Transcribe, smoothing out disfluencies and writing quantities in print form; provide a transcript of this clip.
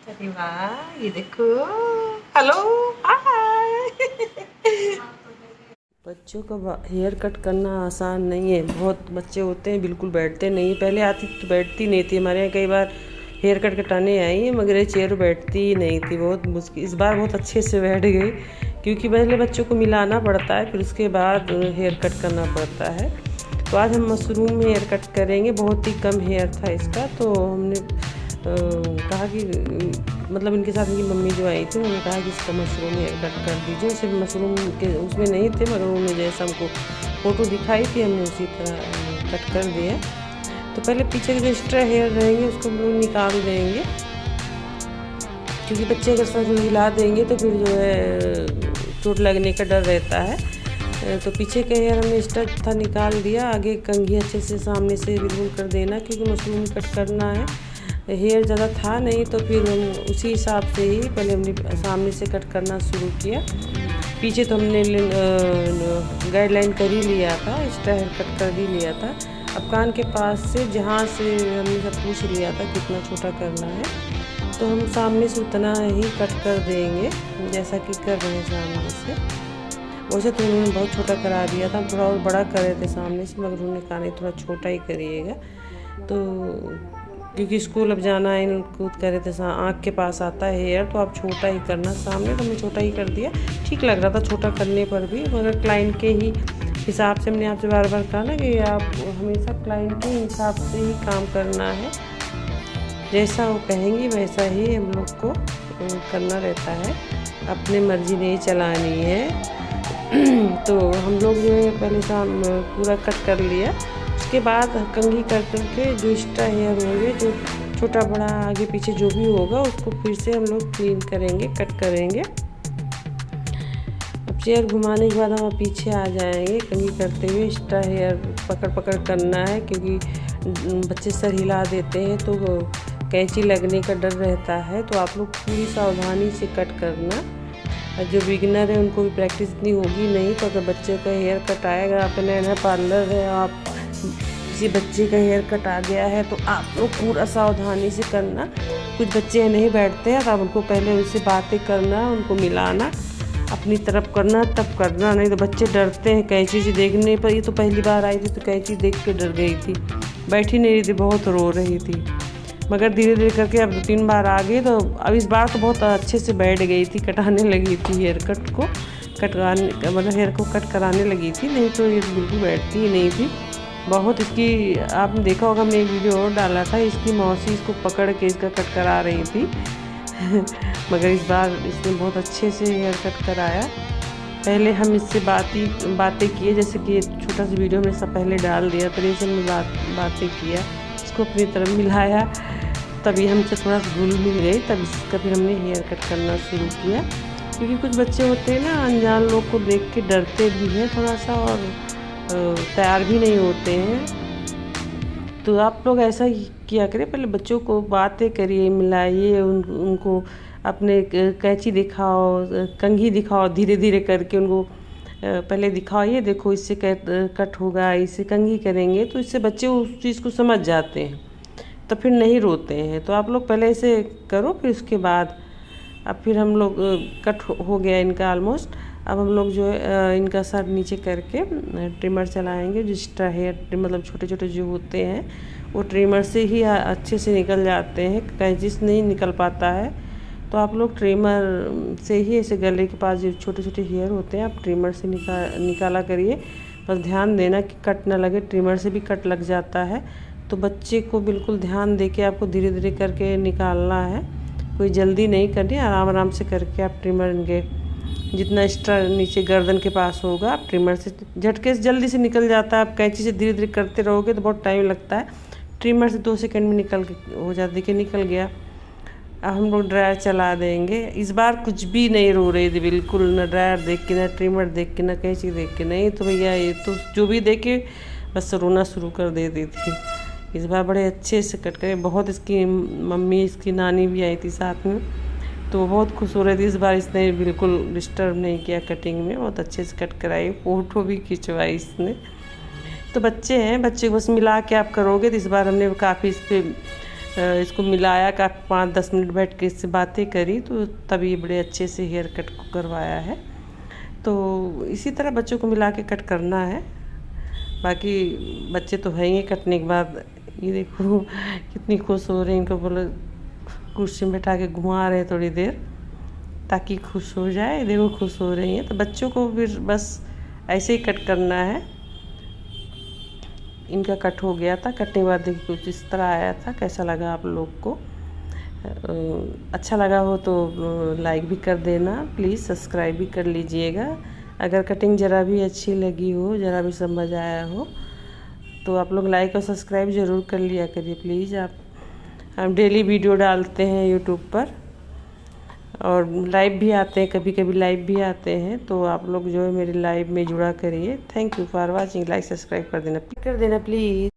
अरे वाह, ये देखो। हेलो, हाय। बच्चों का हेयर कट करना आसान नहीं है। बहुत बच्चे होते हैं बिल्कुल बैठते नहीं। पहले आती तो बैठती नहीं थी। हमारे यहाँ कई बार हेयर कट कटाने आई है, मगर ये चेयर बैठती ही नहीं थी। बहुत मुश्किल, इस बार बहुत अच्छे से बैठ गई, क्योंकि पहले बच्चों को मिलाना पड़ता है, फिर उसके बाद हेयर कट करना पड़ता है। तो आज हम मशरूम में हेयर कट करेंगे। बहुत ही कम हेयर था इसका, तो हमने कहा कि मतलब इनके साथ इनकी मम्मी जो आई थी, उन्होंने कहा कि इसका मशरूम हेयर कट कर दीजिए। सिर्फ मशरूम के उसमें नहीं थे, मगर उन्होंने जैसा हमको फ़ोटो दिखाई थी, हमने उसी तरह कट कर दिया। तो पहले पीछे के जो एक्स्ट्रा हेयर रहेंगे उसको हम लोग निकाल देंगे, क्योंकि बच्चे अगर सर हिला देंगे तो फिर जो है चोट लगने का डर रहता है। तो पीछे का हेयर हमने एक्स्ट्रा था निकाल दिया। आगे कंघी अच्छे से सामने से बिल्कुल कर देना, क्योंकि मशरूम कट करना है। हेयर ज़्यादा था नहीं, तो फिर हम उसी हिसाब से ही पहले हमने सामने से कट करना शुरू किया। पीछे तो हमने गाइडलाइन कर ही लिया था, एक्स्ट्रा हेयर कट कर भी लिया था। अब कान के पास से जहाँ से हमने सब पूछ लिया था कितना छोटा करना है, तो हम सामने से उतना ही कट कर देंगे जैसा कि कर रहे हैं सामने से। वैसे तो उन्होंने बहुत छोटा करा दिया था, हम थोड़ा और बड़ा कर रहे थे सामने से, मगर उन्होंने कहा नहीं थोड़ा छोटा ही करिएगा। तो क्योंकि स्कूल अब जाना है, इनको कह रहे थे आँख के पास आता है हेयर, तो आप छोटा ही करना सामने। तो हमने छोटा ही कर दिया। ठीक लग रहा था छोटा करने पर भी, मगर क्लाइंट के ही हिसाब से हमने आपसे बार बार कहा ना कि आप हमेशा क्लाइंट के हिसाब से ही काम करना है। जैसा वो कहेंगी वैसा ही हम लोग को करना रहता है, अपनी मर्जी नहीं चलानी है। तो हम लोग जो है पहले शाम पूरा कट कर लिया। उसके बाद कंघी कर करके जो एक्स्ट्रा हेयर होंगे, जो छोटा बड़ा आगे पीछे जो भी होगा, उसको फिर से हम लोग क्लीन करेंगे, कट करेंगे। अब चेयर घुमाने के बाद हम पीछे आ जाएंगे कंघी करते हुए। एक्स्ट्रा हेयर पकड़ पकड़ करना है, क्योंकि बच्चे सर हिला देते हैं तो कैंची लगने का डर रहता है। तो आप लोग पूरी सावधानी से कट करना। जो बिगिनर है उनको भी प्रैक्टिस इतनी होगी नहीं, तो अगर बच्चे का हेयर कट आएगा, आपका नया पार्लर है, आप किसी बच्चे का हेयर कट आ गया है, तो आप लोग पूरा सावधानी से करना। कुछ बच्चे नहीं बैठते हैं, तो आप उनको पहले उनसे बातें करना, उनको मिलाना, अपनी तरफ करना, तब करना। नहीं तो बच्चे डरते हैं कैंची से देखने पर। ये तो पहली बार आई थी तो कैंची देख के डर गई थी, बैठी नहीं रही थी, बहुत रो रही थी। मगर धीरे धीरे करके अब 2-3 बार आ गई, तो अब इस बार तो बहुत अच्छे से बैठ गई थी, कटाने लगी थी हेयर कट को, कटवाने मतलब हेयर को कट कराने लगी थी। नहीं तो ये बिल्कुल बैठती ही नहीं थी। बहुत इसकी आपने देखा होगा, हमने एक वीडियो और डाला था, इसकी मौसी इसको पकड़ के इसका कट करा रही थी। मगर इस बार इसने बहुत अच्छे से हेयर कट कराया। पहले हम इससे बातें किए, जैसे कि छोटा सा वीडियो में सब पहले डाल दिया, तो इसे हमने बातें किया, इसको अपनी तरफ मिलाया, तभी हमसे थोड़ा सा घुल मिल गई। तब इसका फिर हमने हेयर कट करना शुरू किया। क्योंकि कुछ बच्चे होते हैं ना, अनजान लोग को देख के डरते भी हैं थोड़ा सा, और तैयार भी नहीं होते हैं। तो आप लोग ऐसा ही किया करें, पहले बच्चों को बातें करिए, मिलाइए, उनको अपने कैंची दिखाओ, कंघी दिखाओ, धीरे धीरे करके उनको पहले दिखाओ, ये देखो इससे कट होगा, इससे कंघी करेंगे, तो इससे बच्चे उस चीज़ को समझ जाते हैं, तो फिर नहीं रोते हैं। तो आप लोग पहले ऐसे करो, फिर उसके बाद अब फिर हम लोग कट हो गया इनका ऑलमोस्ट। अब हम लोग जो है इनका सर नीचे करके ट्रिमर चलाएंगे। जो एक्स्ट्रा हेयर मतलब छोटे छोटे जो होते हैं, वो ट्रिमर से ही अच्छे से निकल जाते हैं, कैंची से नहीं निकल पाता है। तो आप लोग ट्रिमर से ही ऐसे गले के पास जो छोटे छोटे हेयर होते हैं, आप ट्रिमर से निकाला करिए। बस ध्यान देना कि कट ना लगे, ट्रिमर से भी कट लग जाता है। तो बच्चे को बिल्कुल ध्यान दे के आपको धीरे धीरे करके निकालना है, कोई जल्दी नहीं करनी, आराम आराम से करके आप ट्रिमर इनके जितना एक्स्ट्रा नीचे गर्दन के पास होगा, आप ट्रिमर से झटके से जल्दी से निकल जाता है। आप कैंची से धीरे धीरे करते रहोगे तो बहुत टाइम लगता है, ट्रिमर से 2 सेकंड में निकल हो जाता। देखिए निकल गया। अब हम लोग ड्रायर चला देंगे। इस बार कुछ भी नहीं रो रही थी बिल्कुल, ना ड्रायर देख के, ना ट्रिमर देख के, ना कैंची देख के। नहीं तो भैया ये तो जो भी देखे बस रोना शुरू कर देती थी। इस बार बड़े अच्छे से कट करे। बहुत इसकी मम्मी, इसकी नानी भी आई थी साथ में, तो बहुत खुश हो रही थी। इस बार इसने बिल्कुल डिस्टर्ब नहीं किया कटिंग में, बहुत अच्छे से कट कराई, फ़ोटो भी खिंचवाई इसने। तो बच्चे हैं, बच्चे को बस मिला के आप करोगे। तो इस बार हमने काफ़ी इस पर इसको मिलाया का 5-10 मिनट बैठ के इससे बातें करी, तो तभी बड़े अच्छे से हेयर कट को करवाया है। तो इसी तरह बच्चों को मिला के कट करना है। बाकी बच्चे तो हैं ही कटने के बाद। ये देखो कितनी खुश हो रही हैं, इनको बोलो कुर्सी में बैठा के घुमा रहे हैं थोड़ी देर ताकि खुश हो जाए। देखो खुश हो रही हैं। तो बच्चों को फिर बस ऐसे ही कट करना है। इनका कट हो गया था। कटने के बाद देखिए कुछ इस तरह आया था। कैसा लगा आप लोग को? अच्छा लगा हो तो लाइक भी कर देना, प्लीज़ सब्सक्राइब भी कर लीजिएगा। अगर कटिंग ज़रा भी अच्छी लगी हो, ज़रा भी समझ आया हो तो आप लोग लाइक और सब्सक्राइब ज़रूर कर लिया करिए प्लीज़। हम डेली वीडियो डालते हैं यूट्यूब पर और लाइव भी आते हैं, कभी कभी लाइव भी आते हैं। तो आप लोग जो है मेरे लाइव में जुड़ा करिए। Thank you for watching. Like subscribe कर देना प्लीज़।